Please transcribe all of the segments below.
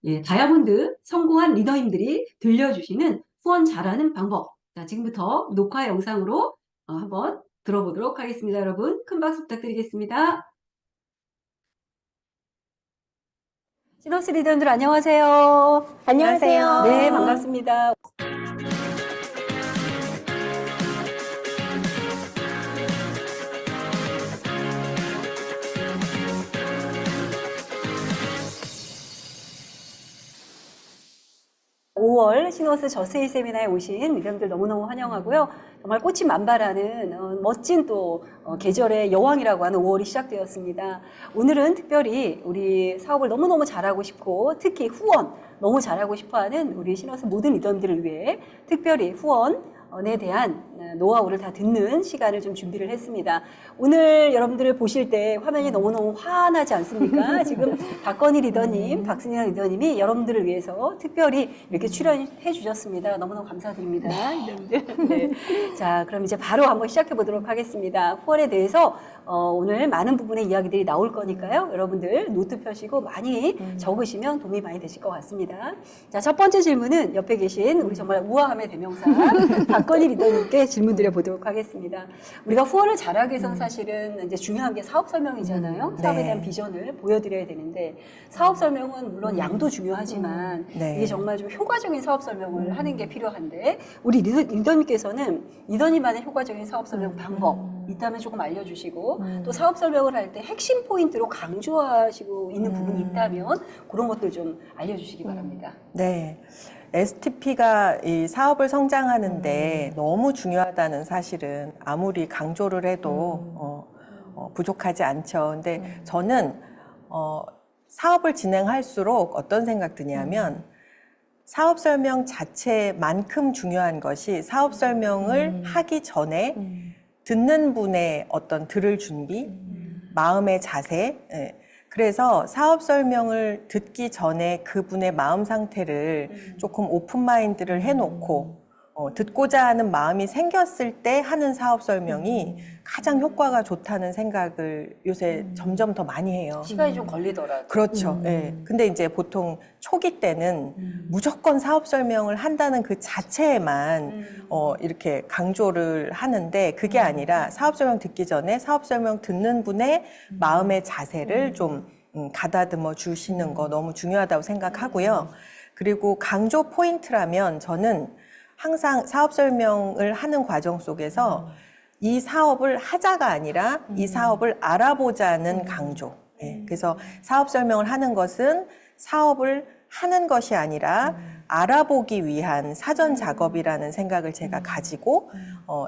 예, 다이아몬드 성공한 리더님들이 들려주시는 후원 잘하는 방법. 자, 지금부터 녹화 영상으로 한번 들어보도록 하겠습니다. 여러분, 큰 박수 부탁드리겠습니다. 시너스 리더님들 안녕하세요. 안녕하세요. 네, 반갑습니다. (5월) 시너스 저세이 세미나에 오신 리더님들 너무너무 환영하고요. 정말 꽃이 만발하는 멋진 또 계절의 여왕이라고 하는 5월이 시작되었습니다. 오늘은 특별히 우리 사업을 너무너무 잘하고 싶고 특히 후원 너무 잘하고 싶어하는 우리 시너스 모든 리더님들을 위해 특별히 후원에 대한 노하우를 다 듣는 시간을 좀 준비를 했습니다. 오늘 여러분들을 보실 때 화면이 너무너무 환하지 않습니까? 지금 박건희 리더님, 박승현 리더님이 여러분들을 위해서 특별히 이렇게 출연해 주셨습니다. 너무너무 감사드립니다. 리더님들. 네. 자, 그럼 이제 바로 한번 시작해 보도록 하겠습니다. 후원에 대해서 오늘 많은 부분의 이야기들이 나올 거니까요. 여러분들 노트 펴시고 많이 적으시면 도움이 많이 되실 것 같습니다. 자, 첫 번째 질문은 옆에 계신 우리 정말 우아함의 대명사 박건희 리더님께 질문 드려보도록 하겠습니다. 우리가 후원을 잘하기 위해서는 사실은 이제 중요한 게 사업 설명이잖아요. 사업에 대한 비전을 보여드려야 되는데 사업 설명은 물론 양도 중요하지만 이게 정말 좀 효과적인 사업 설명을 하는 게 필요한데 우리 리더님께서는 리더님만의 효과적인 사업 설명 방법 있다면 조금 알려주시고 또 사업 설명을 할 때 핵심 포인트로 강조하시고 있는 부분이 있다면 그런 것들 좀 알려주시기 바랍니다. 네. STP가 이 사업을 성장하는데 너무 중요하다는 사실은 아무리 강조를 해도 부족하지 않죠. 근데 저는 사업을 진행할수록 어떤 생각 드냐면 사업 설명 자체만큼 중요한 것이 사업 설명을 하기 전에 듣는 분의 어떤 들을 준비, 마음의 자세. 그래서 사업 설명을 듣기 전에 그분의 마음 상태를 조금 오픈 마인드를 해놓고 듣고자 하는 마음이 생겼을 때 하는 사업 설명이 가장 효과가 좋다는 생각을 요새 점점 더 많이 해요. 시간이 좀 걸리더라고요. 그렇죠. 예. 근데 이제 보통 초기 때는 무조건 사업 설명을 한다는 그 자체에만 이렇게 강조를 하는데 그게 아니라 사업 설명 듣기 전에 사업 설명 듣는 분의 마음의 자세를 좀 가다듬어 주시는 거 너무 중요하다고 생각하고요. 그리고 강조 포인트라면 저는 항상 사업 설명을 하는 과정 속에서 이 사업을 하자가 아니라 이 사업을 알아보자는 강조. 그래서 사업 설명을 하는 것은 사업을 하는 것이 아니라 알아보기 위한 사전 작업이라는 생각을 제가 가지고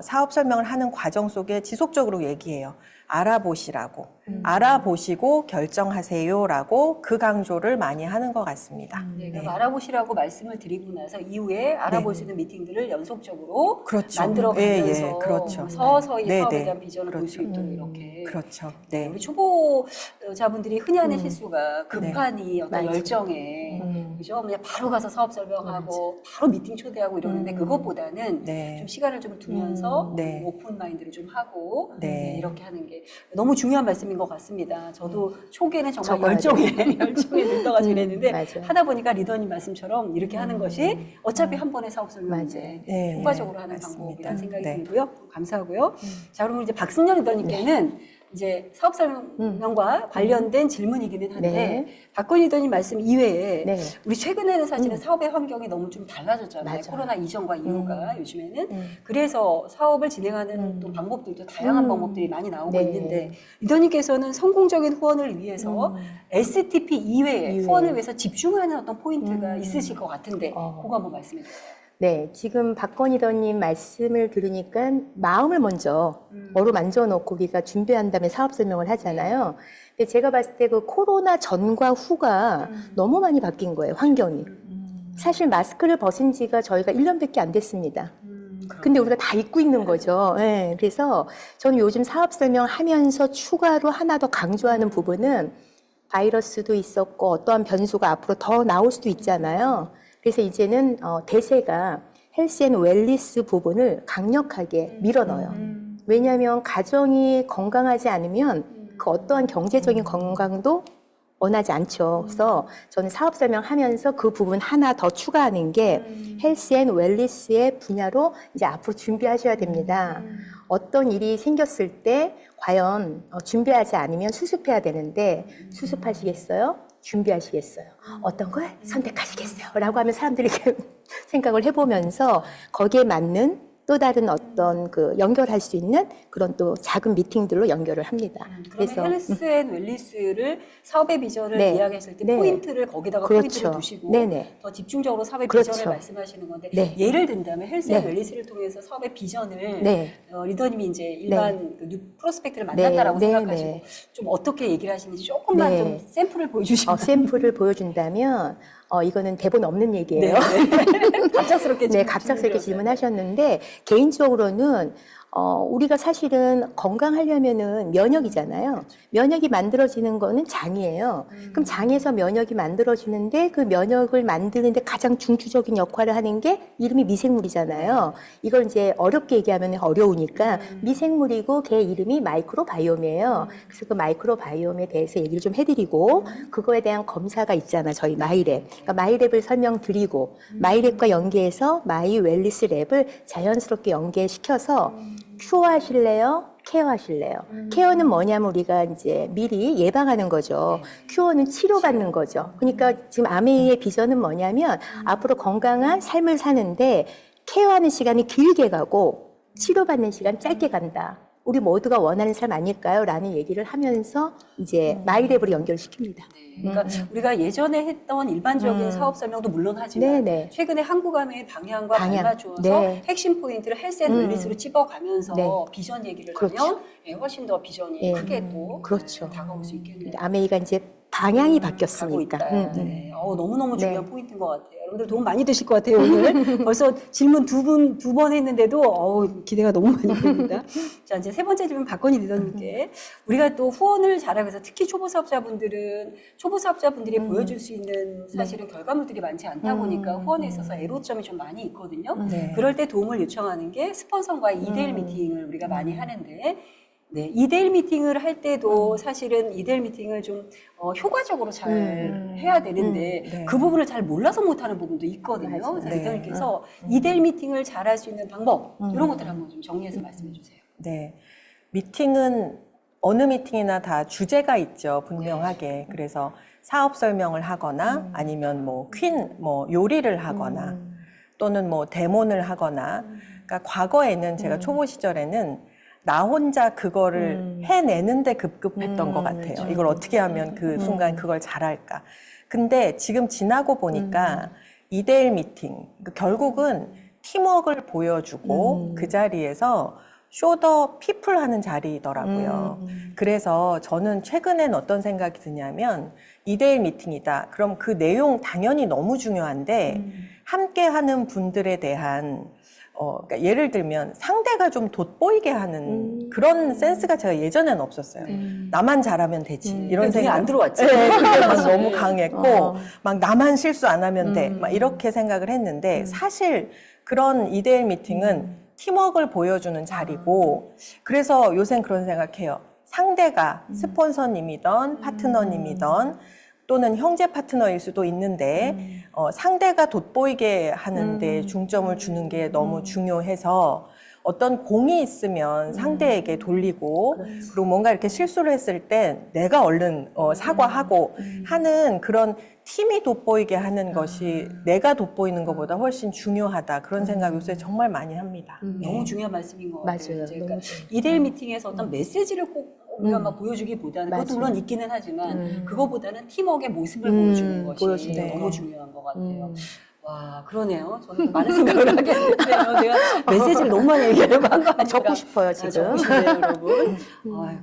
사업 설명을 하는 과정 속에 지속적으로 얘기해요. 알아보시라고. 알아보시고 결정하세요라고 그 강조를 많이 하는 것 같습니다. 네, 그럼 알아보시라고 말씀을 드리고 나서 이후에 알아볼 수 있는 미팅들을 연속적으로 그렇죠. 만들어가면서 그렇죠. 서서히 사업에 대한 비전을 볼 수 그렇죠. 있도록 이렇게. 그렇죠. 네. 우리 초보자분들이 흔히 하는 실수가 급하니 어떤 열정에 그죠? 그냥 바로 가서 사업 설명하고 바로 미팅 초대하고 이러는데 그것보다는 좀 시간을 좀 두면서 오픈 마인드를 좀 하고 이렇게 하는 게 너무 중요한 말씀인 것 같습니다. 저도 초기에는 정말 열정에 들떠가지고 이랬는데 하다 보니까 리더님 말씀처럼 이렇게 하는 것이 어차피 한 번의 사업 설명인데 효과적으로 하는 방법이라는 생각이 들고요. 감사하고요. 자, 그러면 이제 박승현 리더님께는 이제 사업 설명과 관련된 질문이기는 한데 박건희 리더님 말씀 이외에 우리 최근에는 사실은 사업의 환경이 너무 좀 달라졌잖아요. 코로나 이전과 이후가 요즘에는 그래서 사업을 진행하는 또 방법들도 다양한 방법들이 많이 나오고 있는데 리더님께서는 성공적인 후원을 위해서 STP 이외에 후원을 위해서 집중하는 어떤 포인트가 있으실 것 같은데 그거 한번 말씀해 주세요. 네, 지금 박건희 리더님 말씀을 들으니까 마음을 먼저 어루만져 놓고 우리가 준비한 다음에 사업 설명을 하잖아요. 근데 제가 봤을 때 그 코로나 전과 후가 너무 많이 바뀐 거예요, 환경이. 사실 마스크를 벗은 지가 저희가 1년밖에 안 됐습니다. 근데 우리가 다 잊고 있는 거죠. 네, 그래서 저는 요즘 사업 설명하면서 추가로 하나 더 강조하는 부분은 바이러스도 있었고 어떠한 변수가 앞으로 더 나올 수도 있잖아요. 그래서 이제는 대세가 헬스 앤 웰리스 부분을 강력하게 밀어넣어요. 왜냐하면 가정이 건강하지 않으면 그 어떠한 경제적인 건강도 원하지 않죠. 그래서 저는 사업 설명하면서 그 부분 하나 더 추가하는 게 헬스 앤 웰리스의 분야로 이제 앞으로 준비하셔야 됩니다. 어떤 일이 생겼을 때 과연 준비하지 않으면 수습해야 되는데 수습하시겠어요? 준비하시겠어요? 어떤 걸 선택하시겠어요? 라고 하면 사람들이 이렇게 생각을 해보면서 거기에 맞는 또 다른 어떤 그 연결할 수 있는 그런 또 작은 미팅들로 연결을 합니다. 그래서 헬스 앤 웰리스를 사업의 비전을 네. 이야기했을 때 네. 포인트를 거기다가 그렇죠. 포인트를 두시고 네네. 더 집중적으로 사업의 그렇죠. 비전을 말씀하시는 건데 네. 예를 든다면 헬스 앤 네. 웰리스를 통해서 사업의 비전을 네. 리더님이 이제 일반 그 프로스펙트를 만났다라고 네. 생각하시고 네. 좀 어떻게 얘기를 하시는지 조금만 네. 좀 샘플을 보여주시면 샘플을 보여준다면 이거는 대본 없는 얘기예요. 네. 갑작스럽게 네, 갑작스럽게 질문하셨는데 개인적으로는 우리가 사실은 건강하려면은 면역이잖아요. 면역이 만들어지는 거는 장이에요. 그럼 장에서 면역이 만들어지는데 그 면역을 만드는데 가장 중추적인 역할을 하는 게 이름이 미생물이잖아요. 이걸 이제 어렵게 얘기하면 어려우니까 미생물이고 걔 이름이 마이크로바이옴이에요. 그래서 그 마이크로바이옴에 대해서 얘기를 좀 해드리고 그거에 대한 검사가 있잖아, 저희 마이랩. 그러니까 마이랩을 설명드리고 마이랩과 연계해서 마이 웰리스 랩을 자연스럽게 연계시켜서 큐어하실래요? 케어하실래요? 케어는 뭐냐면 우리가 이제 미리 예방하는 거죠. 큐어는 치료받는 거죠. 그러니까 지금 아메이의 비전은 뭐냐면 앞으로 건강한 삶을 사는데 케어하는 시간이 길게 가고 치료받는 시간 짧게 간다. 우리 모두가 원하는 삶 아닐까요? 라는 얘기를 하면서 이제 마이랩으로 연결시킵니다. 그러니까 우리가 예전에 했던 일반적인 사업 설명도 물론 하지만 네네. 최근에 한국암의 방향과 방향. 발맞추어서 네. 핵심 포인트를 헬스 앤 웰리스로 찝어가면서 네. 비전 얘기를 그렇죠. 하면 훨씬 더 비전이 네. 크게 또 그렇죠. 다가올 수 있겠네요. 아메이가 이제 방향이 가고 바뀌었으니까. 있다. 네. 너무너무 중요한 네. 포인트인 것 같아요. 여러분들 도움 많이 되실 것 같아요, 오늘. 벌써 질문 두 번 했는데도 기대가 너무 많이 됩니다. 자, 이제 세 번째 질문 박건희 리더님께. 우리가 또 후원을 잘하고 해서 특히 초보 사업자분들이 보여줄 수 있는 사실은 결과물들이 많지 않다 보니까 후원에 있어서 애로점이 좀 많이 있거든요. 네. 그럴 때 도움을 요청하는 게 스폰서와의 2대1 미팅을 우리가 많이 하는데 네, 2대1 미팅을 할 때도 사실은 2대1 미팅을 좀 효과적으로 잘 해야 되는데 네. 그 부분을 잘 몰라서 못하는 부분도 있거든요. 맞아요. 그래서 네. 리더님께서 2대1 미팅을 잘 할 수 있는 방법 이런 것들을 한번 좀 정리해서 말씀해 주세요. 네. 미팅은 어느 미팅이나 다 주제가 있죠, 분명하게. 그래서 사업 설명을 하거나 아니면 뭐 요리를 하거나 또는 뭐 데모를 하거나. 그러니까 과거에는 제가 초보 시절에는 나 혼자 그거를 해내는데 급급했던 것 같아요. 이걸 어떻게 하면 그 순간 그걸 잘할까. 근데 지금 지나고 보니까 2대1 미팅, 결국은 팀워크를 보여주고 그 자리에서 쇼더 피플 하는 자리더라고요. 그래서 저는 최근엔 어떤 생각이 드냐면 2대1 미팅이다. 그럼 그 내용 당연히 너무 중요한데 함께 하는 분들에 대한 그러니까 예를 들면 상대가 좀 돋보이게 하는 그런 센스가 제가 예전에는 없었어요. 나만 잘하면 되지. 이런 눈에 생각. 안 들어왔지. 네, 그게 막 너무 강했고 막 나만 실수 안 하면 돼. 막 이렇게 생각을 했는데 사실 그런 2대1 미팅은 팀워크를 보여주는 자리고 그래서 요새는 그런 생각해요. 상대가 스폰서님이던 파트너님이던 또는 형제 파트너일 수도 있는데 상대가 돋보이게 하는데 중점을 주는 게 너무 중요해서 어떤 공이 있으면 상대에게 돌리고 그리고 뭔가 이렇게 실수를 했을 때 내가 얼른 사과하고 하는 그런 팀이 돋보이게 하는 것이 내가 돋보이는 것보다 훨씬 중요하다 그런 생각 요새 정말 많이 합니다. 너무 중요한 말씀인 것 같아요. 맞아요. 이제 그러니까 너무 2대1 미팅에서 어떤 메시지를 꼭 우리가 막 보여주기보다는 그것도 맞아요. 물론 있기는 하지만 그거보다는 팀워크의 모습을 보여주는 것이 보여주는 너무 거. 중요한 것 같아요. 와, 그러네요. 저는 많은 생각을 하게 됐는데요. 내가 메시지를 너무 많이 얘기하려고 한 거 아닌가. 적고 싶어요, 지금. 적고 싶네요, 여러분.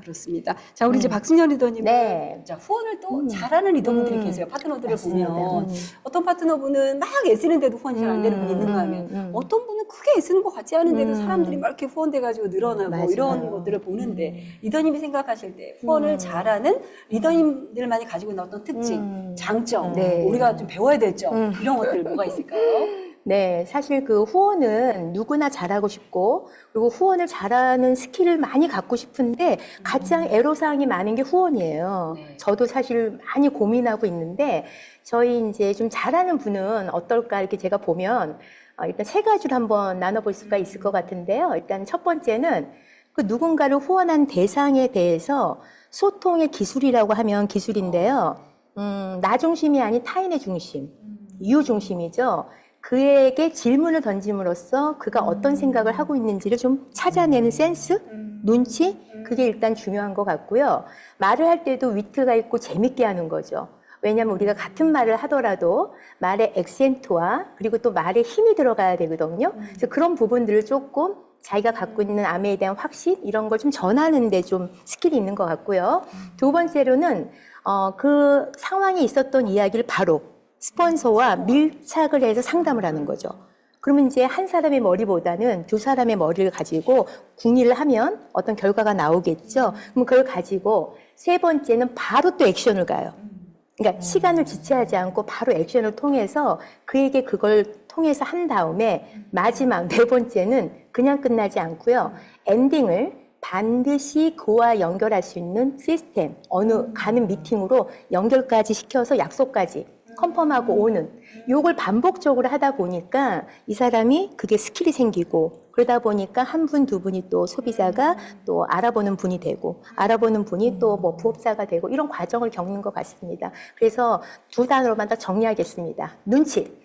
그렇습니다. 자, 우리 이제 박승현 리더님. 네. 자, 후원을 또 잘하는 리더분들이 계세요. 파트너들을 맞습니다. 보면. 어떤 파트너분은 막 애쓰는데도 후원이 잘 안 되는 분이 있는가 하면 어떤 분은 크게 애쓰는 것 같지 않은데도 사람들이 막 이렇게 후원돼가지고 늘어나고 맞아요. 이런 것들을 보는데 리더님이 생각하실 때 후원을 잘하는 리더님들만이 가지고 있는 어떤 특징, 장점, 네. 우리가 좀 배워야 될 점 이런 것들 뭐가 있을까요? 네, 사실 그 후원은 누구나 잘하고 싶고, 그리고 후원을 잘하는 스킬을 많이 갖고 싶은데, 가장 애로사항이 많은 게 후원이에요. 네. 저도 사실 많이 고민하고 있는데, 저희 이제 좀 잘하는 분은 어떨까 이렇게 제가 보면, 일단 세 가지로 한번 나눠볼 수가 있을 것 같은데요. 일단 첫 번째는 그 누군가를 후원한 대상에 대해서 소통의 기술이라고 하면 기술인데요. 나 중심이 아닌 타인의 중심, 이유 중심이죠. 그에게 질문을 던짐으로써 그가 어떤 생각을 하고 있는지를 좀 찾아내는 센스, 눈치, 그게 일단 중요한 것 같고요. 말을 할 때도 위트가 있고 재밌게 하는 거죠. 왜냐하면 우리가 같은 말을 하더라도 말의 액센트와 그리고 또 말에 힘이 들어가야 되거든요. 그래서 그런 부분들을 조금 자기가 갖고 있는 암에 대한 확신 이런 걸 좀 전하는 데 좀 스킬이 있는 것 같고요. 두 번째로는 그 상황에 있었던 이야기를 바로 스폰서와 밀착을 해서 상담을 하는 거죠. 그러면 이제 한 사람의 머리보다는 두 사람의 머리를 가지고 궁리를 하면 어떤 결과가 나오겠죠. 그럼 그걸 가지고 세 번째는 바로 또 액션을 가요. 그러니까 시간을 지체하지 않고 바로 액션을 통해서 그에게 그걸 통해서 한 다음에 마지막 네 번째는 그냥 끝나지 않고요. 엔딩을 반드시 그와 연결할 수 있는 시스템, 어느 가는 미팅으로 연결까지 시켜서 약속까지 컨펌하고 오는 요걸 반복적으로 하다 보니까 이 사람이 그게 스킬이 생기고 그러다 보니까 한 분, 두 분이 또 소비자가 또 알아보는 분이 되고 알아보는 분이 또 뭐 부업자가 되고 이런 과정을 겪는 것 같습니다. 그래서 두 단어로만 다 정리하겠습니다. 눈치,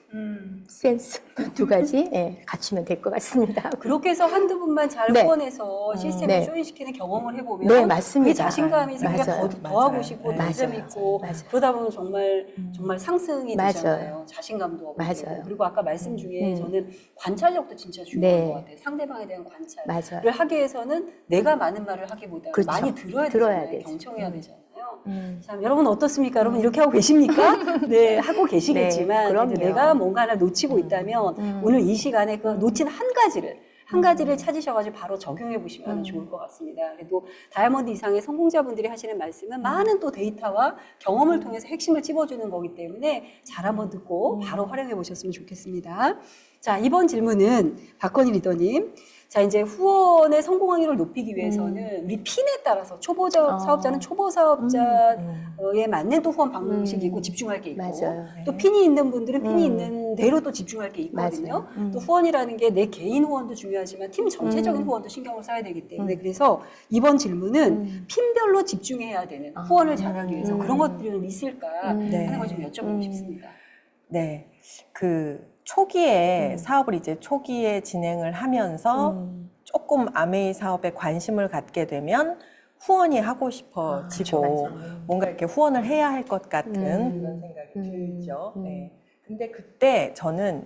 센스 두 가지 갖추면 될 것 같습니다. 그렇게 해서 한두 분만 잘 네. 후원해서 시스템을 네. 조인시키는 경험을 해보면 네, 맞습니다. 그게 자신감이 생겨 맞아요. 더 하고 싶고 맞아요. 더 재밌고 맞아요. 그러다 보면 정말 상승이 맞아요. 되잖아요. 자신감도 얻고 맞아요. 그리고 아까 말씀 중에 저는 관찰력도 진짜 중요한 네. 것 같아요. 상대방에 대한 관찰을 맞아요. 하기 위해서는 내가 많은 말을 하기보다는 그렇죠. 많이 들어야 들어야 되잖아요. 되죠. 경청해야 되잖아요. 참, 여러분 어떻습니까? 여러분 이렇게 하고 계십니까? 네, 하고 계시겠지만 네, 그럼요. 이제 내가 뭔가 하나 놓치고 있다면 오늘 이 시간에 그 놓친 한 가지를 찾으셔가지고 바로 적용해 보시면 좋을 것 같습니다. 그래도 다이아몬드 이상의 성공자분들이 하시는 말씀은 많은 또 데이터와 경험을 통해서 핵심을 찝어주는 거기 때문에 잘 한번 듣고 바로 활용해 보셨으면 좋겠습니다. 자, 이번 질문은 박건희 리더님. 자, 이제 후원의 성공 확률을 높이기 위해서는 우리 핀에 따라서 사업자는 초보 사업자에 맞는 또 후원 방식이 있고 집중할 게 있고 맞아요. 또 핀이 있는 분들은 핀이 있는 대로 또 집중할 게 있거든요. 또 후원이라는 게 내 개인 후원도 중요하지만 팀 전체적인 후원도 신경을 써야 되기 때문에 그래서 이번 질문은 핀별로 집중해야 되는 후원을 잘하기 위해서 그런 것들은 있을까 하는 걸 좀 여쭤보고 싶습니다. 네. 그 초기에 사업을 이제 초기에 진행을 하면서 조금 아메이 사업에 관심을 갖게 되면 후원이 하고 싶어지고 뭔가 이렇게 후원을 해야 할 것 같은 그런 생각이 들죠. 네. 근데 그때 저는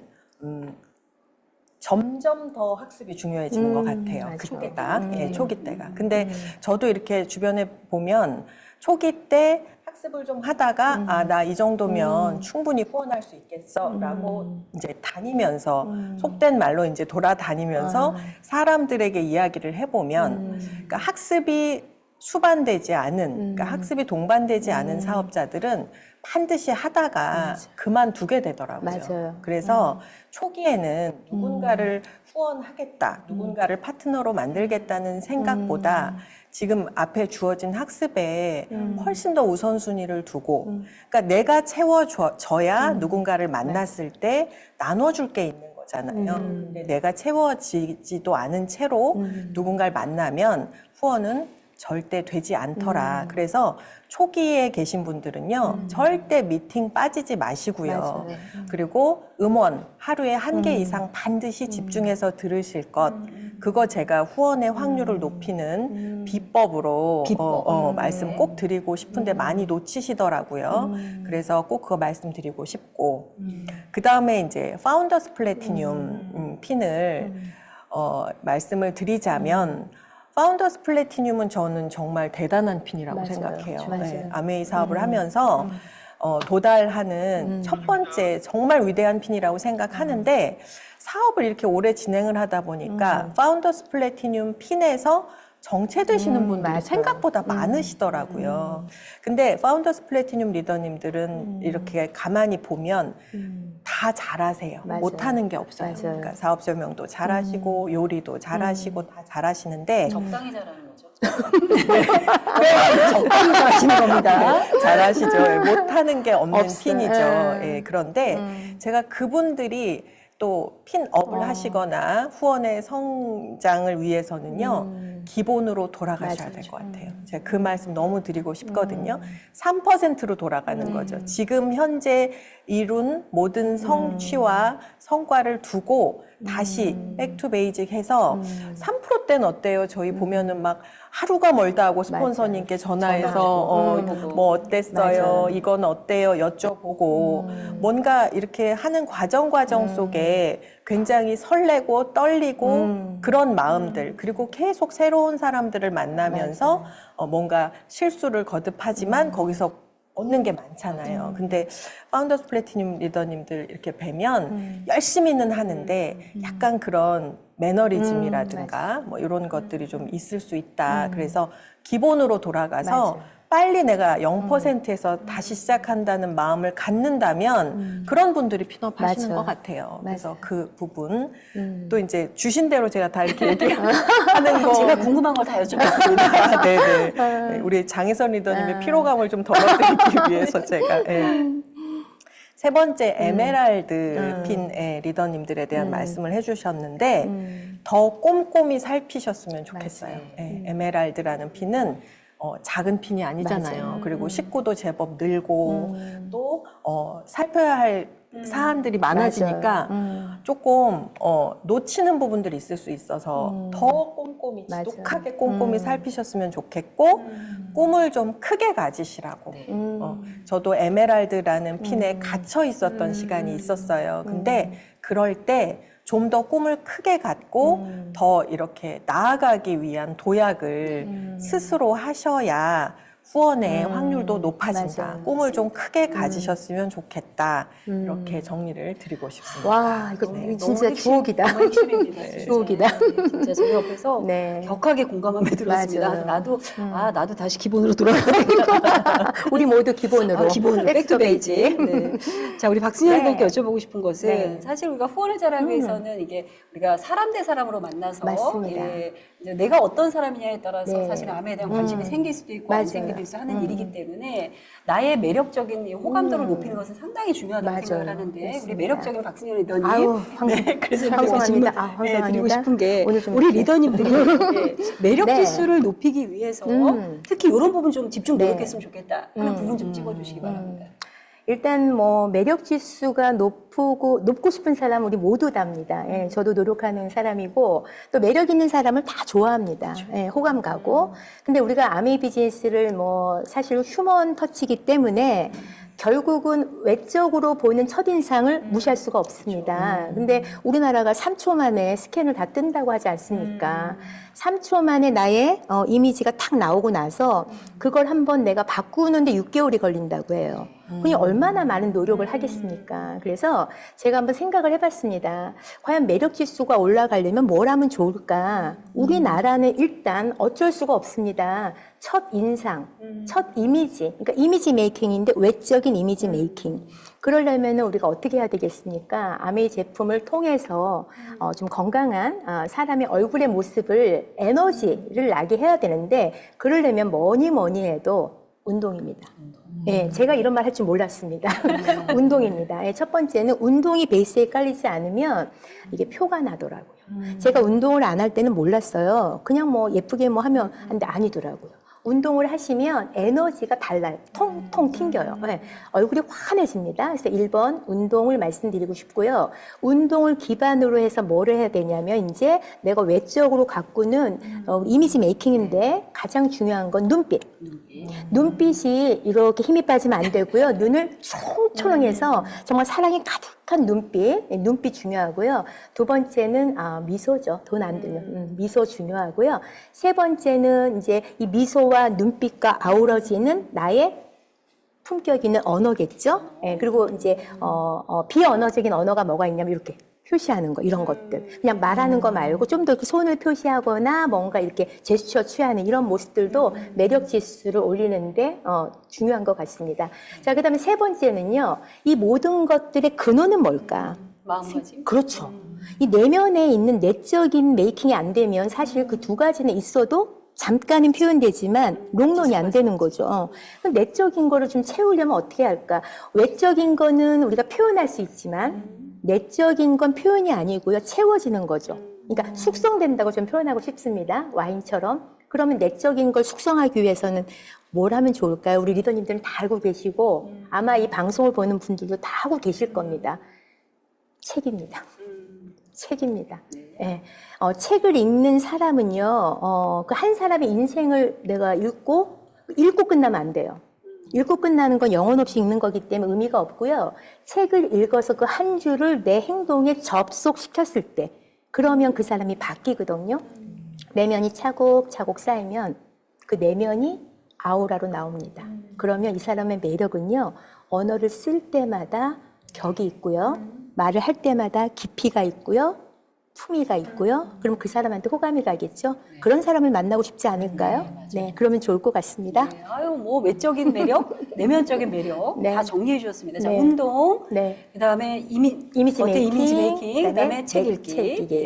점점 더 학습이 중요해지는 것 같아요. 맞아요. 그때가, 초기 때가. 근데 저도 이렇게 주변에 보면 초기 때 학습을 좀 하다가 나 이 정도면 충분히 후원할 수 있겠어 라고 이제 다니면서 속된 말로 이제 돌아다니면서 사람들에게 이야기를 해보면 그러니까 학습이 수반되지 않은 그러니까 학습이 동반되지 않은 사업자들은 반드시 하다가 그만두게 되더라고요. 맞아요. 그래서 초기에는 누군가를 후원하겠다, 누군가를 파트너로 만들겠다는 생각보다 지금 앞에 주어진 학습에 훨씬 더 우선순위를 두고 그러니까 내가 채워줘야 누군가를 만났을 때 나눠줄 게 있는 거잖아요. 근데 내가 채워지지도 않은 채로 누군가를 만나면 후원은 절대 되지 않더라. 그래서 초기에 계신 분들은요, 절대 미팅 빠지지 마시고요. 맞아요. 그리고 음원 하루에 1개 이상 반드시 집중해서 들으실 것. 그거 제가 후원의 확률을 높이는 비법으로 말씀 꼭 드리고 싶은데 많이 놓치시더라고요. 그래서 꼭 그거 말씀드리고 싶고. 그 다음에 이제 파운더스 플래티늄 핀을 말씀을 드리자면 파운더스 플래티늄은 저는 정말 대단한 핀이라고 맞아요. 생각해요. 맞아요. 네, 아메이 사업을 하면서 도달하는 첫 번째 정말 위대한 핀이라고 생각하는데 사업을 이렇게 오래 진행을 하다 보니까 파운더스 플래티늄 핀에서 정체되시는 분들이 맞아요. 생각보다 많으시더라고요. 근데 파운더스 플래티늄 리더님들은 이렇게 가만히 보면 다 잘하세요. 맞아요. 못하는 게 없어요. 맞아요. 그러니까 사업 설명도 잘하시고 요리도 잘하시고 다 잘하시는데 적당히 잘하는 거죠. 적당히 잘하시는 겁니다. 잘하시죠. 예, 못하는 게 없는 없어요. 핀이죠. 예. 예, 그런데 제가 그분들이 또 핀업을 하시거나 후원의 성장을 위해서는요, 기본으로 돌아가셔야 맞아요. 될 것 같아요. 제가 그 말씀 너무 드리고 싶거든요. 3%로 돌아가는 거죠. 지금 현재 이룬 모든 성취와 성과를 두고 다시 백투 베이직 해서 3%대는 어때요? 저희 보면은 막 하루가 멀다 하고 스폰서님께 전화해서 뭐 어땠어요? 맞아요. 이건 어때요? 여쭤보고 뭔가 이렇게 하는 과정 속에 굉장히 설레고 떨리고 그런 마음들 그리고 계속 새로운 사람들을 만나면서 뭔가 실수를 거듭하지만 거기서 얻는 게 많잖아요. 근데 파운더스 플래티늄 리더님들 이렇게 뵈면 열심히는 하는데 약간 그런 매너리즘이라든가 뭐 이런 것들이 좀 있을 수 있다. 그래서 기본으로 돌아가서 맞아요. 빨리 내가 0%에서 다시 시작한다는 마음을 갖는다면 그런 분들이 핀업 하시는 맞아요. 것 같아요. 그래서 맞아요. 그 부분 또 이제 주신 대로 제가 다 이렇게 얘기하는 거 제가 궁금한 걸 다 여쭤봤습니다. 네네. 네, 우리 장혜선 리더님의 피로감을 좀 덜어드리기 위해서 제가. 세 번째 에메랄드 핀의 리더님들에 대한 말씀을 해주셨는데 더 꼼꼼히 살피셨으면 좋겠어요. 에메랄드라는 핀은 작은 핀이 아니잖아요. 맞아요. 그리고 식구도 제법 늘고 또 살펴야 할 사안들이 많아지니까 조금 놓치는 부분들이 있을 수 있어서 더 꼼꼼히 맞아요. 지독하게 꼼꼼히 살피셨으면 좋겠고 꿈을 좀 크게 가지시라고. 저도 에메랄드라는 핀에 갇혀 있었던 시간이 있었어요. 근데 그럴 때 좀 더 꿈을 크게 갖고 더 이렇게 나아가기 위한 도약을 스스로 하셔야 후원의 확률도 높아진다. 맞아요. 꿈을 좀 크게 가지셨으면 좋겠다. 이렇게 정리를 드리고 싶습니다. 와, 이거 네, 진짜 너무 주옥이다. 너무 핵심입니다. 진짜. 주옥이다. 네, 진짜 저희 옆에서 네. 격하게 공감함에 들었습니다. 맞아요. 나도 나도 다시 기본으로 돌아가야겠다. 우리 모두 기본으로. 기본으로 백투 베이직. 네. 자, 우리 박승현 네. 리더님께 여쭤보고 싶은 것은 네. 사실 우리가 후원을 잘하기 위해서는 이게 우리가 사람 대 사람으로 만나서 맞습니다. 이제 내가 어떤 사람이냐에 따라서 네. 사실 암에 대한 관심이 생길 수도 있고 안 맞아요. 생길 수도 하는 일이기 때문에 나의 매력적인 이 호감도를 높이는 것은 상당히 중요하다고 맞아요. 생각을 하는데 우리 맞습니다. 매력적인 박승현 리더님 아유, 네, 그래서 황송합니다. 질문 황송합니다. 드리고 싶은 게 오늘 좀 우리 이렇게. 리더님들이 매력 네. 지수를 높이기 위해서 특히 이런 부분 좀 집중 네. 노력했으면 좋겠다 하는 부분 좀 찍어주시기 바랍니다. 일단 뭐 매력 지수가 높고 싶은 사람 우리 모두 답니다. 예, 저도 노력하는 사람이고 또 매력 있는 사람을 다 좋아합니다. 예, 호감 가고. 근데 우리가 아미 비즈니스를 뭐 사실 휴먼 터치이기 때문에 결국은 외적으로 보이는 첫인상을 무시할 수가 없습니다. 근데 우리나라가 3초 만에 스캔을 다 뜬다고 하지 않습니까? 3초 만에 나의 이미지가 탁 나오고 나서 그걸 한번 내가 바꾸는데 6개월이 걸린다고 해요. 그니 얼마나 많은 노력을 하겠습니까? 그래서 제가 한번 생각을 해봤습니다. 과연 매력 지수가 올라가려면 뭘 하면 좋을까? 우리나라는 일단 어쩔 수가 없습니다. 첫 인상, 첫 이미지, 그러니까 이미지 메이킹인데 외적인 이미지 메이킹. 그러려면 우리가 어떻게 해야 되겠습니까? 아메이 제품을 통해서 좀 건강한 사람의 얼굴의 모습을 에너지를 나게 해야 되는데 그러려면 뭐니 해도 운동입니다. 예, 제가 이런 말 할 줄 몰랐습니다. 운동입니다. 예, 첫 번째는 운동이 베이스에 깔리지 않으면 이게 표가 나더라고요. 제가 운동을 안 할 때는 몰랐어요. 그냥 뭐 예쁘게 뭐 하면 근데 아니더라고요. 운동을 하시면 에너지가 달라요. 통통 튕겨요. 네. 얼굴이 환해집니다. 그래서 1번 운동을 말씀드리고 싶고요. 운동을 기반으로 해서 뭐를 해야 되냐면 이제 내가 외적으로 가꾸는 이미지 메이킹인데 가장 중요한 건 눈빛. 눈빛이 이렇게 힘이 빠지면 안 되고요. 눈을 총총해서 정말 사랑이 가득한 눈빛 중요하고요. 두 번째는 미소죠. 돈 안 들면 미소 중요하고요. 세 번째는 이제 이 미소와 눈빛과 아우러지는 나의 품격 있는 언어겠죠. 예, 그리고 이제 비언어적인 언어가 뭐가 있냐면 이렇게 표시하는 거, 이런 것들. 그냥 말하는 거 말고 좀 더 손을 표시하거나 뭔가 이렇게 제스처 취하는 이런 모습들도 매력 지수를 올리는데 중요한 것 같습니다. 자, 그 다음에 세 번째는요. 이 모든 것들의 근원은 뭘까? 마음가짐. 그렇죠. 이 내면에 있는 내적인 메이킹이 안 되면 사실 그 두 가지는 있어도 잠깐은 표현되지만 롱런이 안 되는 거죠. 그럼 내적인 거를 좀 채우려면 어떻게 할까? 외적인 거는 우리가 표현할 수 있지만 내적인 건 표현이 아니고요. 채워지는 거죠. 그러니까 숙성된다고 좀 표현하고 싶습니다. 와인처럼. 그러면 내적인 걸 숙성하기 위해서는 뭘 하면 좋을까요? 우리 리더님들은 다 알고 계시고 아마 이 방송을 보는 분들도 다 하고 계실 겁니다. 책입니다. 책입니다. 네. 책을 읽는 사람은요, 그 한 사람의 인생을 내가 읽고 끝나면 안 돼요. 읽고 끝나는 건 영혼 없이 읽는 거기 때문에 의미가 없고요. 책을 읽어서 그 한 줄을 내 행동에 접속시켰을 때, 그러면 그 사람이 바뀌거든요. 내면이 차곡차곡 쌓이면 그 내면이 아우라로 나옵니다. 그러면 이 사람의 매력은요, 언어를 쓸 때마다 격이 있고요. 말을 할 때마다 깊이가 있고요. 품위가 있고요. 그럼 그 사람한테 호감이 가겠죠. 그런 사람을 만나고 싶지 않을까요? 네, 그러면 좋을 것 같습니다. 네, 아유, 뭐 외적인 매력, 내면적인 매력 네. 다 정리해 주셨습니다. 자, 네. 운동, 네. 그다음에 이미지 어때? 메이킹, 이미지 메이킹, 그다음에 책 읽기. 책 읽기.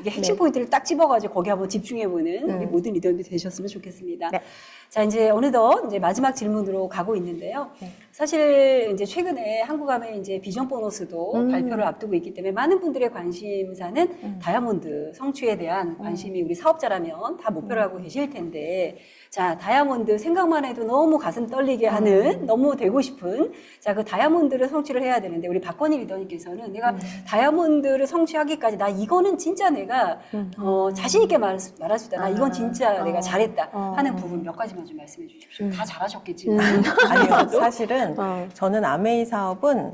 이게 핵심 포인트를 딱 집어가지고 거기 한번 집중해보는 우리 음. 모든 리더들이 되셨으면 좋겠습니다. 네. 자, 이제 어느덧 이제 마지막 질문으로 가고 있는데요. 네. 사실 이제 최근에 한국암의 이제 비전 보너스도 발표를 앞두고 있기 때문에 많은 분들의 관심사는 다이아몬드 성취에 대한 관심이 우리 사업자라면 다 목표를 하고 계실 텐데, 자, 다이아몬드 생각만 해도 너무 가슴 떨리게 하는, 너무 되고 싶은, 자, 그 다이아몬드를 성취를 해야 되는데, 우리 박건희 리더님께서는 내가 다이아몬드를 성취하기까지, 나 이거는 진짜 내가, 자신있게 말할 수 있다. 나 이건 진짜 내가 잘했다. 하는 부분 몇 가지만 좀 말씀해 주십시오. 다 잘하셨겠지만. 아니요, 사실은 어. 저는 아메이 사업은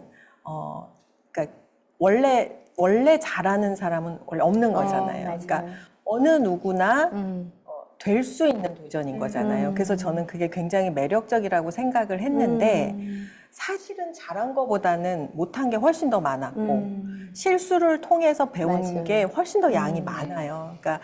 그러니까 원래 잘하는 사람은 원래 없는 거잖아요. 맞아요. 그러니까 어느 누구나 음. 될 수 있는 도전인 거잖아요. 그래서 저는 그게 굉장히 매력적이라고 생각을 했는데 사실은 잘한 거보다는 못한 게 훨씬 더 많았고 실수를 통해서 배운 맞아요. 게 훨씬 더 양이 많아요. 그러니까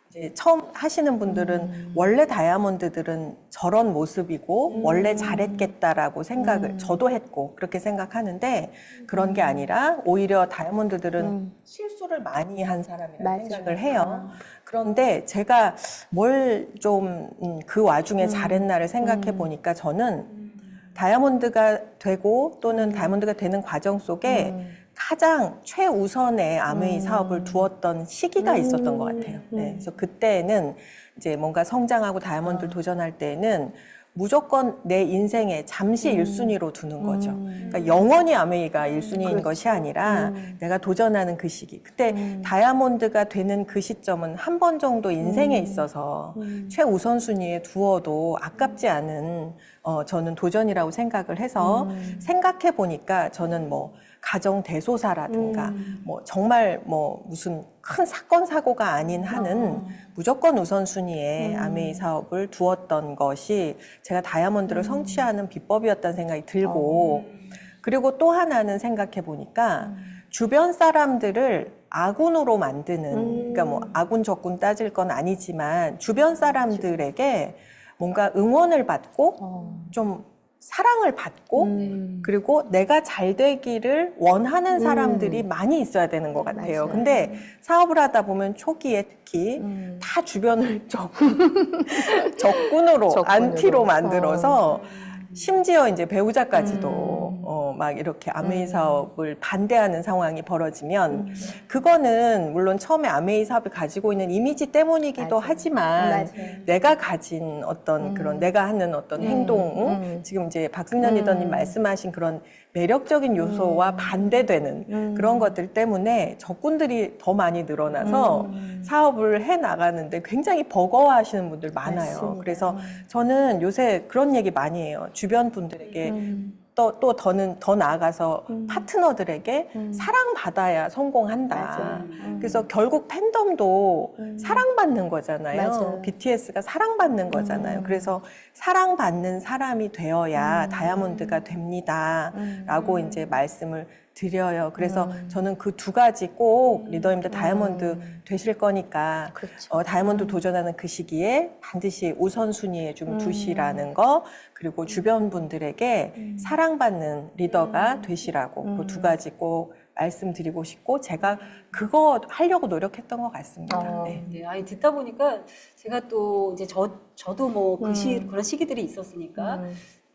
이제 처음 하시는 분들은 원래 다이아몬드들은 저런 모습이고 원래 잘했겠다라고 생각을 저도 했고 그렇게 생각하는데 그런 게 아니라 오히려 다이아몬드들은 실수를 많이 한 사람이라고 맞아요. 생각을 해요. 그런데 제가 뭘 좀 그 와중에 잘했나를 생각해 보니까 저는 다이아몬드가 되고 또는 다이아몬드가 되는 과정 속에 가장 최우선의 아메이 사업을 두었던 시기가 있었던 것 같아요. 네, 그래서 그때는 이제 뭔가 성장하고 다이아몬드를 도전할 때는 무조건 내 인생에 잠시 1순위로 두는 거죠. 그러니까 영원히 아메이가 1순위인 것이 아니라 내가 도전하는 그 시기. 그때 다이아몬드가 되는 그 시점은 한 번 정도 인생에 있어서 최우선 순위에 두어도 아깝지 않은 저는 도전이라고 생각을 해서 생각해 보니까 저는 뭐 가정 대소사라든가 뭐 정말 뭐 무슨 큰 사건 사고가 아닌 한은 무조건 우선순위에 아메이 사업을 두었던 것이 제가 다이아몬드를 성취하는 비법이었다는 생각이 들고 그리고 또 하나는 생각해 보니까 주변 사람들을 아군으로 만드는 그러니까 뭐 아군 적군 따질 건 아니지만 주변 사람들에게 뭔가 응원을 받고 좀 사랑을 받고 그리고 내가 잘 되기를 원하는 사람들이 많이 있어야 되는 것 같아요. 맞아요. 근데 사업을 하다 보면 초기에 특히 다 주변을 적군으로 안티로 만들어서 심지어 이제 배우자까지도 막 이렇게 아메이 사업을 반대하는 상황이 벌어지면 그거는 물론 처음에 아메이 사업이 가지고 있는 이미지 때문이기도 맞아요. 하지만 맞아요. 내가 가진 어떤 그런 내가 하는 어떤 행동 지금 이제 박승년 리더님 말씀하신 그런 매력적인 요소와 반대되는 그런 것들 때문에 적군들이 더 많이 늘어나서 사업을 해 나가는데 굉장히 버거워하시는 분들 많아요. 맞습니다. 그래서 저는 요새 그런 얘기 많이 해요. 주변 분들에게 더는 더 나아가서 파트너들에게 사랑받아야 성공한다. 맞아요. 그래서 결국 팬덤도 사랑받는 거잖아요. 맞아요. BTS가 사랑받는 거잖아요. 그래서 사랑받는 사람이 되어야 다이아몬드가 됩니다. 라고 이제 말씀을 드려요. 그래서 저는 그 두 가지 꼭 리더님들 다이아몬드 되실 거니까 그렇죠. 다이아몬드 도전하는 그 시기에 반드시 우선순위에 좀 두시라는 거, 그리고 주변 분들에게 사랑받는 리더가 되시라고 그 두 가지 꼭 말씀드리고 싶고, 제가 그거 하려고 노력했던 것 같습니다. 네. 네, 아니 듣다 보니까 제가 또 이제 저도 뭐 그런 시기들이 있었으니까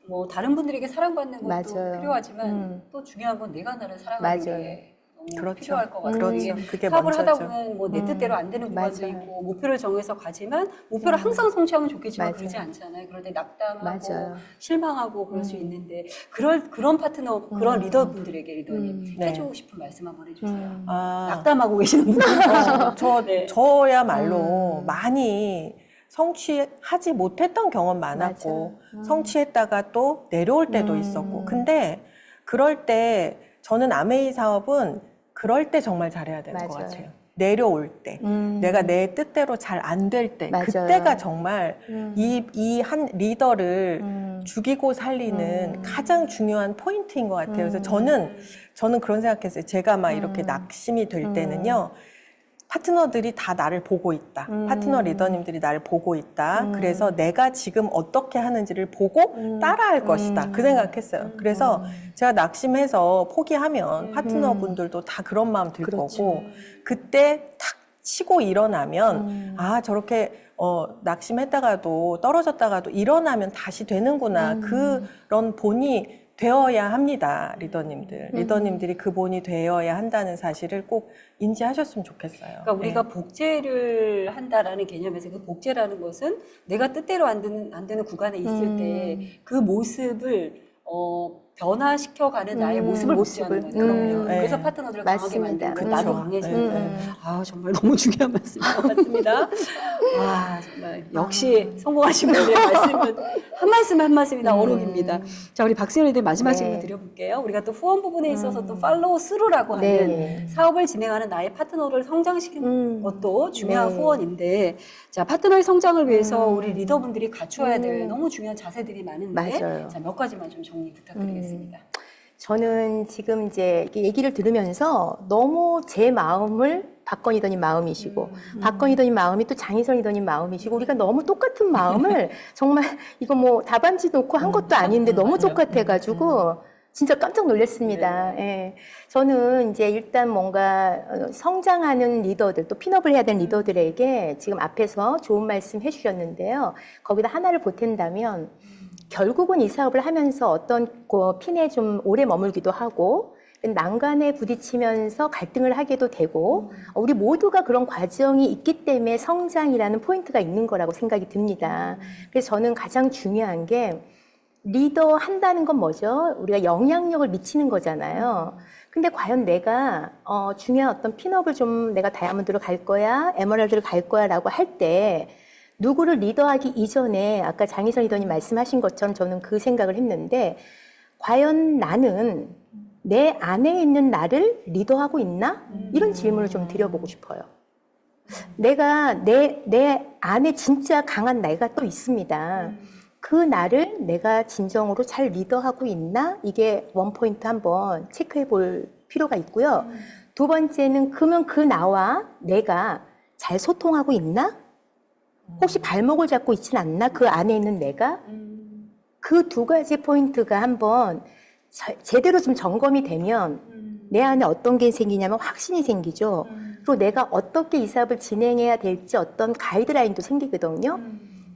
뭐 다른 분들에게 사랑받는 것도 맞아요. 필요하지만 또 중요한 건 내가 나를 사랑하는 맞아요. 게 너무 그렇죠. 필요할 것 같아요. 그렇죠. 이게 그게 사업을 하다 먼저죠. 보면 뭐 내 뜻대로 안 되는 구간도 맞아요. 있고 목표를 정해서 가지만 목표를 항상 성취하면 좋겠지만 맞아요. 그러지 않잖아요. 그럴 때 낙담하고 맞아요. 실망하고 그럴 수 있는데 그런 파트너, 그런 리더분들에게 리더님 네. 해주고 싶은 말씀 한번 해주세요. 아, 낙담하고 계시는 분들. 네. 저야말로 많이 성취하지 못했던 경험 많았고, 성취했다가 또 내려올 때도 있었고, 근데 그럴 때 저는 아메이 사업은 그럴 때 정말 잘해야 되는 것 맞아요. 같아요. 내려올 때, 내가 내 뜻대로 잘 안 될 때, 맞아요. 그때가 정말 이 한 리더를 죽이고 살리는 가장 중요한 포인트인 것 같아요. 그래서 저는 그런 생각했어요. 제가 막 이렇게 낙심이 될 때는요, 파트너들이 다 나를 보고 있다. 파트너 리더님들이 나를 보고 있다. 그래서 내가 지금 어떻게 하는지를 보고 따라할 것이다. 그 생각했어요. 그래서 제가 낙심해서 포기하면 파트너분들도 다 그런 마음 들 거고, 그때 탁 치고 일어나면 아, 저렇게 낙심했다가도 떨어졌다가도 일어나면 다시 되는구나. 그런 본이 되어야 합니다, 리더님들. 리더님들이 그 본이 되어야 한다는 사실을 꼭 인지하셨으면 좋겠어요. 그러니까 우리가 복제를 한다라는 개념에서 그 복제라는 것은 내가 뜻대로 안 되는 구간에 있을 때 그 모습을 변화시켜가는 나의 모습을 복제하는 거예요. 그럼요. 그래서 네. 파트너들을 맞습니다. 강하게 만들고 그쵸. 나도 강해지는 거예요. 네. 아, 정말 너무 중요한 말씀인 것 같습니다. 아, 정말 역시 성공하신 분의 말씀은 한 말씀 한 말씀이 다 어록입니다. 자, 우리 박수현님 마지막 네. 질문 드려볼게요. 우리가 또 후원 부분에 있어서 또 팔로우 스루라고 하는 네. 사업을 진행하는 나의 파트너를 성장시키는 것도 중요한 네. 후원인데, 자, 파트너의 성장을 위해서 우리 리더분들이 갖춰야 될 너무 중요한 자세들이 많은데, 맞아요. 자, 몇 가지만 좀 정리 부탁드리겠습니다. 저는 지금 이제 이렇게 얘기를 들으면서 너무 제 마음을 박건희더님 마음이시고 박건희더님 마음이 또 장희선이더님 마음이시고 우리가 너무 똑같은 마음을 정말 이거 뭐 답안지 놓고 한 것도 아닌데 너무 똑같아가지고 진짜 깜짝 놀랐습니다. 예. 저는 이제 일단 뭔가 성장하는 리더들 또 핀업을 해야 되는 리더들에게 지금 앞에서 좋은 말씀 해주셨는데요. 거기다 하나를 보탠다면 결국은 이 사업을 하면서 어떤 핀에 좀 오래 머물기도 하고 난간에 부딪히면서 갈등을 하게도 되고 우리 모두가 그런 과정이 있기 때문에 성장이라는 포인트가 있는 거라고 생각이 듭니다. 그래서 저는 가장 중요한 게 리더 한다는 건 뭐죠? 우리가 영향력을 미치는 거잖아요. 근데 과연 내가 중요한 어떤 핀업을 좀 내가 다이아몬드로 갈 거야, 에메랄드로 갈 거야 라고 할 때 누구를 리더하기 이전에 아까 장희선 리더님 말씀하신 것처럼 저는 그 생각을 했는데 과연 나는 내 안에 있는 나를 리더하고 있나? 이런 질문을 좀 드려보고 싶어요. 내가 내 안에 진짜 강한 나가 또 있습니다. 그 나를 내가 진정으로 잘 리더하고 있나? 이게 원포인트 한번 체크해 볼 필요가 있고요. 두 번째는 그러면 그 나와 내가 잘 소통하고 있나? 혹시 발목을 잡고 있진 않나? 그 안에 있는 내가? 그 두 가지 포인트가 한번 제대로 좀 점검이 되면 내 안에 어떤 게 생기냐면 확신이 생기죠. 그리고 내가 어떻게 이 사업을 진행해야 될지 어떤 가이드라인도 생기거든요.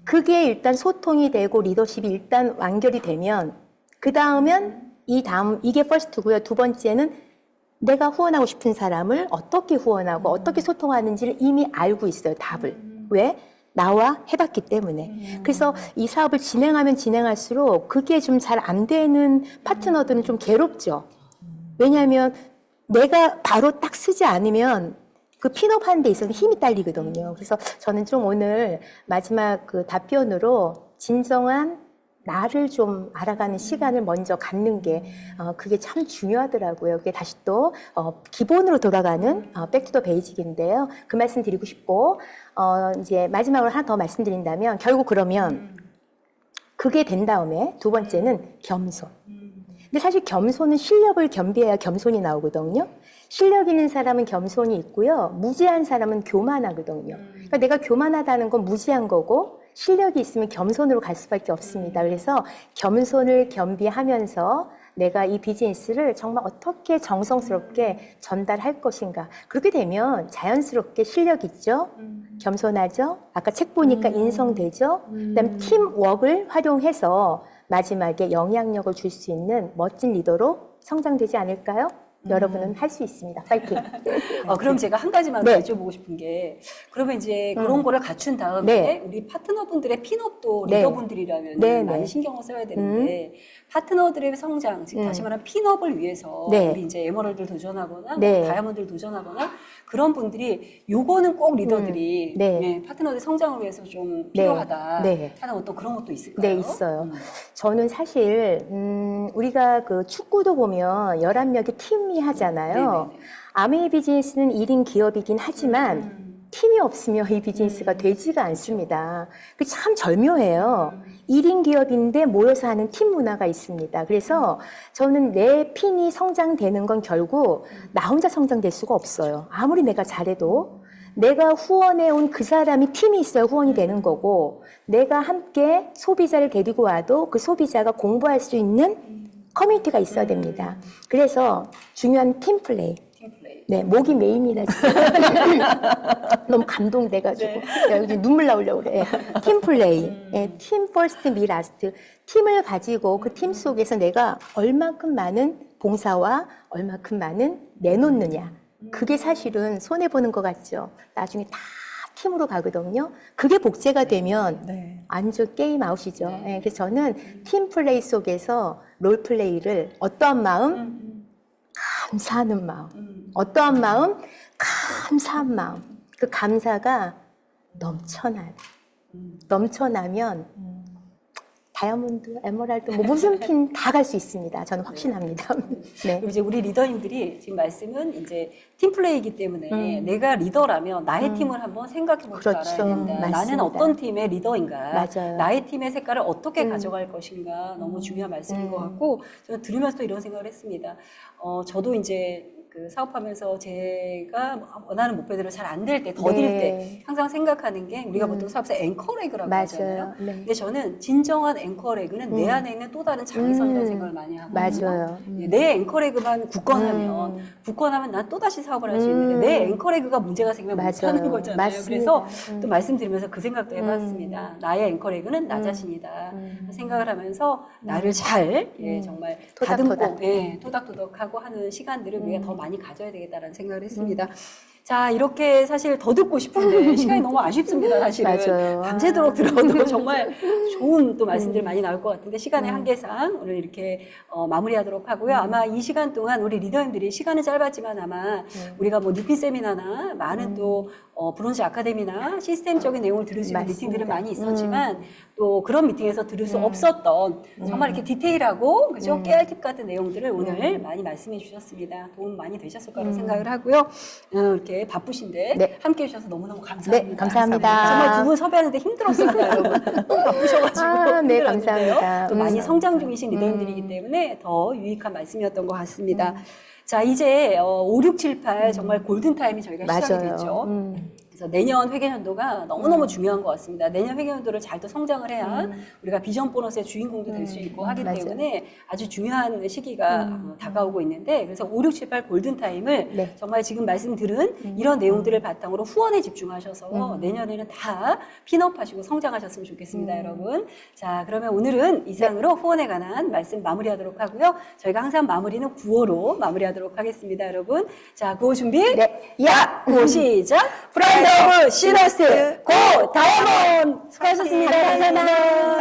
그게 일단 소통이 되고 리더십이 일단 완결이 되면 그 다음은 이게 퍼스트고요. 두 번째는 내가 후원하고 싶은 사람을 어떻게 후원하고 어떻게 소통하는지를 이미 알고 있어요. 답을. 왜? 나와 해봤기 때문에. 그래서 이 사업을 진행하면 진행할수록 그게 좀 잘 안 되는 파트너들은 좀 괴롭죠. 왜냐하면 내가 바로 딱 쓰지 않으면 그 핀업하는 데 있어서 힘이 딸리거든요. 그래서 저는 좀 오늘 마지막 그 답변으로 진정한 나를 좀 알아가는 시간을 먼저 갖는 게 그게 참 중요하더라고요. 그게 다시 또 기본으로 돌아가는 백투더 베이직인데요. 그 말씀 드리고 싶고 이제 마지막으로 하나 더 말씀드린다면 결국 그러면 그게 된 다음에 두 번째는 겸손. 근데 사실 겸손은 실력을 겸비해야 겸손이 나오거든요. 실력 있는 사람은 겸손이 있고요. 무지한 사람은 교만하거든요. 그러니까 내가 교만하다는 건 무지한 거고 실력이 있으면 겸손으로 갈 수밖에 없습니다. 그래서 겸손을 겸비하면서 내가 이 비즈니스를 정말 어떻게 정성스럽게 전달할 것인가. 그렇게 되면 자연스럽게 실력 있죠? 겸손하죠? 아까 책 보니까 인성되죠? 그다음 팀워크를 활용해서 마지막에 영향력을 줄 수 있는 멋진 리더로 성장되지 않을까요? 여러분은 할 수 있습니다. 파이팅! 그럼 제가 한 가지만 네. 여쭤보고 싶은 게, 그러면 이제 그런 거를 갖춘 다음에 네. 우리 파트너분들의 핀업도 네. 리더분들이라면 네, 많이 네. 신경을 써야 되는데, 파트너들의 성장, 즉 다시 말하면 핀업을 위해서 네. 우리 이제 에머랄드 도전하거나 네. 뭐 다이아몬드를 도전하거나 그런 분들이 요거는 꼭 리더들이 네. 예, 파트너의 성장을 위해서 좀 네. 필요하다 네. 하는 어떤 그런 것도 있을까요? 네, 있어요. 저는 사실 우리가 그 축구도 보면 11명의 팀이 하잖아요. 네네네. 아메이 비즈니스는 1인 기업이긴 하지만 팀이 없으면 이 비즈니스가 되지가 않습니다. 그 참 절묘해요. 1인 기업인데 모여서 하는 팀 문화가 있습니다. 그래서 저는 내 핀이 성장되는 건 결국 나 혼자 성장될 수가 없어요. 아무리 내가 잘해도. 내가 후원해 온 그 사람이 팀이 있어야 후원이 되는 거고, 내가 함께 소비자를 데리고 와도 그 소비자가 공부할 수 있는 커뮤니티가 있어야 됩니다. 그래서 중요한 팀플레이. 팀플레이. 네, 목이 메입니다, 지금. 너무 감동돼가지고. 야, 여기 눈물 나오려고 그래. 팀플레이. 네, 팀 퍼스트, 미 라스트. 팀을 가지고 그 팀 속에서 내가 얼마큼 많은 봉사와 얼마큼 많은 내놓느냐. 그게 사실은 손해보는 것 같죠. 나중에 다 팀으로 가거든요. 그게 복제가 되면 네. 완전 게임 아웃이죠. 네, 그래서 저는 팀 플레이 속에서 롤 플레이를 어떠한 마음? 감사하는 마음. 어떠한 마음? 감사한 마음. 그 감사가 넘쳐나요. 넘쳐나면 다이아몬드, 에메랄드, 뭐 무슨 핀 다 갈 수 있습니다. 저는 확신합니다. 네. 그리고 이제 우리 리더님들이 지금 말씀은 이제 팀플레이이기 때문에 내가 리더라면 나의 팀을 한번 생각해 볼 줄 그렇죠. 알아야 된다. 나는 맞습니다. 어떤 팀의 리더인가. 맞아요. 나의 팀의 색깔을 어떻게 가져갈 것인가. 너무 중요한 말씀인 것 같고 저는 들으면서 또 이런 생각을 했습니다. 저도 이제 그 사업하면서 제가 원하는 목표대로 잘 안 될 때, 더딜 네. 때 항상 생각하는 게 우리가 보통 사업에서 앵커레그라고 하잖아요. 맞아요. 네. 근데 저는 진정한 앵커레그는 내 안에 있는 또 다른 자기선이라는 생각을 많이 하거든요. 맞아요. 내 앵커레그만 굳건하면 난 또다시 사업을 할 수 있는데 내 앵커레그가 문제가 생기면 못하는 맞아요. 거잖아요. 맞습니다. 그래서 또 말씀드리면서 그 생각도 해봤습니다. 나의 앵커레그는 나 자신이다. 생각을 하면서 나를 잘 정말 토닥토닥. 다듬고 토닥토닥하고 하는 시간들을 우리가 더 많이 가져야 되겠다라는 생각을 했습니다. 자, 이렇게 사실 더 듣고 싶은데 시간이 너무 아쉽습니다, 사실은. 맞아요. 밤새도록 들어도 정말 좋은 또 말씀들 많이 나올 것 같은데 시간의 한계상 오늘 이렇게 마무리하도록 하고요. 아마 이 시간 동안 우리 리더님들이 시간은 짧았지만 아마 우리가 뭐 뉴핀 세미나나 많은 또 브론즈 아카데미나 시스템적인 내용을 들을 수 있는 맞습니다. 미팅들은 많이 있었지만 또 그런 미팅에서 들을 수 없었던 정말 이렇게 디테일하고 그죠? 깨알 팁 같은 내용들을 오늘 많이 말씀해 주셨습니다. 도움 많이 되셨을 거라고 생각을 하고요. 이렇게 바쁘신데 네. 함께 해주셔서 너무너무 감사합니다. 네, 감사합니다. 정말 두 분 섭외하는데 힘들었습니다, 여러분. 너무 바쁘셔가지고. 네, 힘들었는데요. 감사합니다. 또 많이 성장 중이신 리더님들이기 때문에 더 유익한 말씀이었던 것 같습니다. 자, 이제 5, 6, 7, 8 정말 골든타임이 저희가 시작이 맞아요. 됐죠. 그래서 내년 회계연도가 너무너무 중요한 것 같습니다. 내년 회계연도를 잘 또 성장을 해야 우리가 비전 보너스의 주인공도 될 수 있고 하기 맞아요. 때문에 아주 중요한 시기가 다가오고 있는데 그래서 5, 6, 7, 8 골든타임을 네. 정말 지금 말씀 들은 이런 내용들을 바탕으로 후원에 집중하셔서 내년에는 다 핀업하시고 성장하셨으면 좋겠습니다, 여러분. 자, 그러면 오늘은 이상으로 후원에 관한 말씀 마무리하도록 하고요. 저희가 항상 마무리는 구호로 마무리하도록 하겠습니다, 여러분. 자, 구호 준비. 네. 야! 구호 시작! 프라이드 오브 시너스 고 다이아몬드! 수고하셨습니다. 감사합니다.